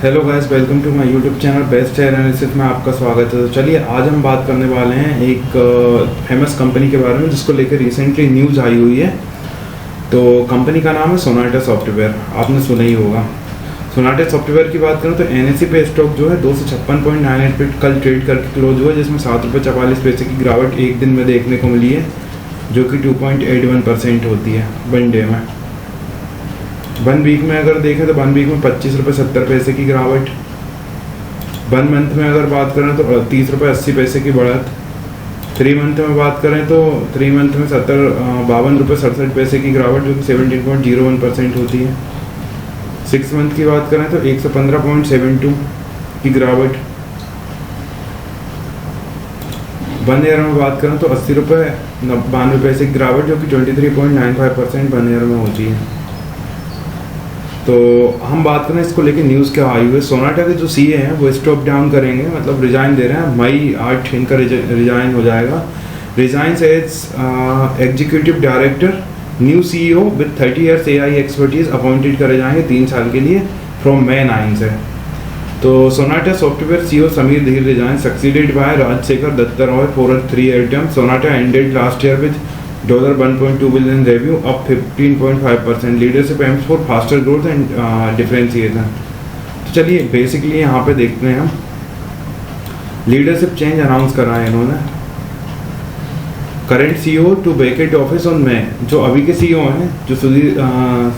Hello guys, welcome to my YouTube channel best share analysis में आपका स्वागत है। तो चलिए आज हम बात करने वाले हैं एक फेमस कंपनी के बारे में जिसको लेकर रिसेंटली न्यूज़ आई हुई है। तो कंपनी का नाम है सोनाटा सॉफ्टवेयर, आपने सुना ही होगा। सोनाटा सॉफ्टवेयर की बात करूँ तो NSE पे स्टॉक जो है 256.98 पे कल ट्रेड करके क्लोज हुआ, जिसमें ₹7.44 की गिरावट एक दिन में देखने को मिली है, जो कि 2.81% होती है वन डे में। 1 वीक में अगर देखें तो 1 वीक में ₹25.70 की गिरावट। 1 मंथ में अगर बात करें तो ₹30.80 की बढ़त। 3 मंथ में बात करें तो 3 मंथ में ₹52.67 की गिरावट, जो कि 17.01% होती है। 6 मंथ की बात करें तो 115.72 की गिरावट। 1 ईयर में बात करें तो ₹80.92 की गिरावट, जो कि 23.95% 1 ईयर में होती है। तो हम बात करें इसको लेके न्यूज़ क्या आई हुई है। सोनाटा के जो सीए हैं वो स्टॉप डाउन करेंगे, मतलब रिजाइन दे रहे हैं। मई 8 इनका रिजाइन हो जाएगा। Resign as executive director, new CEO with 30 years AI expertise appointed करे जाएंगे 3 साल के लिए फ्रॉम May 9 से। तो Sonata software CEO Sameer Dhir resign succeeded by Rajashekhar Datta Roy for 3 year term. Sonata ended last year with $1.2 billion revenue, up 15.5%. Leadership aims for faster growth and differentiation. तो चलिए basically यहाँ पे देखते हैं हम। लीडरशिप चेंज अनाउंस करा है इन्होंने। Current CEO to vacate office on May, जो अभी के सीईओ हैं जो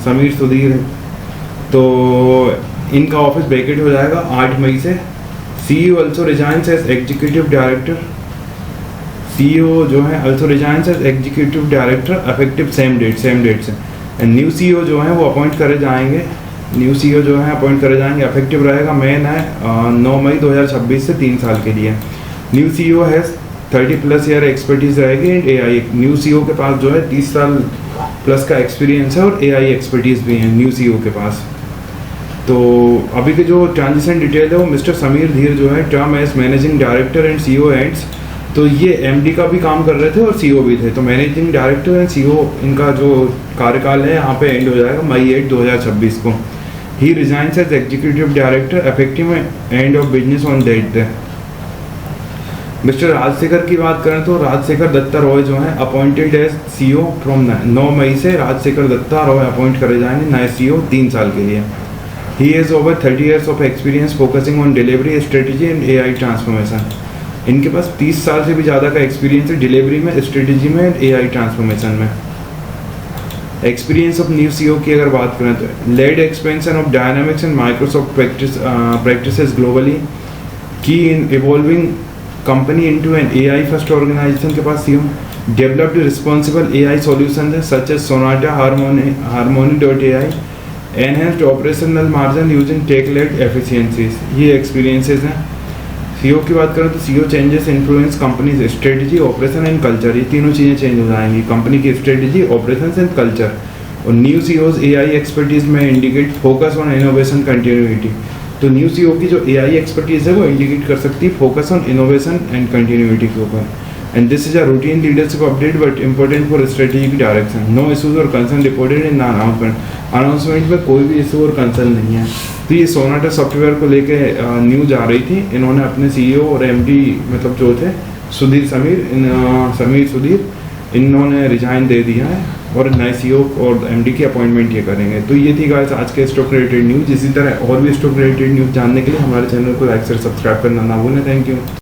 समीर सुधीर हैं, तो इनका ऑफिस वेकेट हो जाएगा 8 मई से। CEO also resigns as executive director. CEO जो है also resigns as executive director effective same date से। एंड न्यू सीईओ जो है वो अपॉइंट करे जाएंगे। इफेक्टिव रहेगा 9 मई 2026 से 3 साल के लिए। न्यू सीईओ है 30+ ईयर एक्सपर्टीज रहेगी एंड AI। न्यू सीईओ के पास जो है 30 साल प्लस का एक्सपीरियंस है और AI एक्सपर्टीज भी है न्यू सीईओ के पास। तो अभी के जो ट्रांजिशन डिटेल है वो मिस्टर समीर धीर जो है term as managing director and CEO ends. तो ये MD का भी काम कर रहे थे और सीईओ भी थे। तो मैनेजिंग डायरेक्टर एंड सीईओ इनका जो कार्यकाल है यहाँ पे एंड हो जाएगा मई 8 2026 को। He resigns as executive director effective end of business on date. Mister Rajshekhar की बात करें तो राजशेखर दत्ता रॉय जो है अपॉइंटेड एज सीईओ फ्रॉम 9 मई से राजशेखर दत्ता रॉय अपॉइंट करे जाएंगे नए सीईओ 3 साल के लिए। He has over 30 years of experience focusing on delivery strategy and AI transformation. इनके पास 30 साल से भी ज़्यादा का एक्सपीरियंस है डिलीवरी में, स्ट्रेटेजी में, AI ट्रांसफॉर्मेशन में। एक्सपीरियंस ऑफ न्यू सीईओ की अगर बात करें तो led expansion of dynamics and Microsoft practices globally, key in evolving company into an AI first organization के पास CEO. Developed responsible AI solution है such as Sonata harmony.ai, enhanced operational margin using tech led efficiencies. ये experiences हैं। CEO की बात करें तो CEO changes influence company's strategy, operation and culture. ये तीनों चीज़ें चेंज हो जाएंगी, कंपनी की स्ट्रेटजी, ऑपरेशन एंड कल्चर। और न्यू सीईओज AI एक्सपर्टीज में indicate focus on innovation continuity. तो न्यू सीईओ की जो AI एक्सपर्टीज है वो इंडिकेट कर सकती है focus on innovation and continuity के ऊपर। And this is a routine leadership update but important for strategic direction. No issues और कंसर्न रिपोर्टेड इन अनाउंसमेंट में कोई भी इशू और कंसर्न नहीं है। तो ये सोनाटा सॉफ्टवेयर को लेके न्यूज आ रही थी। इन्होंने अपने सीईओ और MD मतलब जो थे समीर सुधीर, इन्होंने रिजाइन दे दिया है और नए सीईओ और MD की अपॉइंटमेंट ये करेंगे। तो ये थी गाइस आज के स्टॉक रिलेटेड न्यूज़। इसी तरह और भी स्टॉक रिलेटेड न्यूज़ जानने के लिए हमारे चैनल को लाइक से सब्सक्राइब करना ना भूलें। Thank you.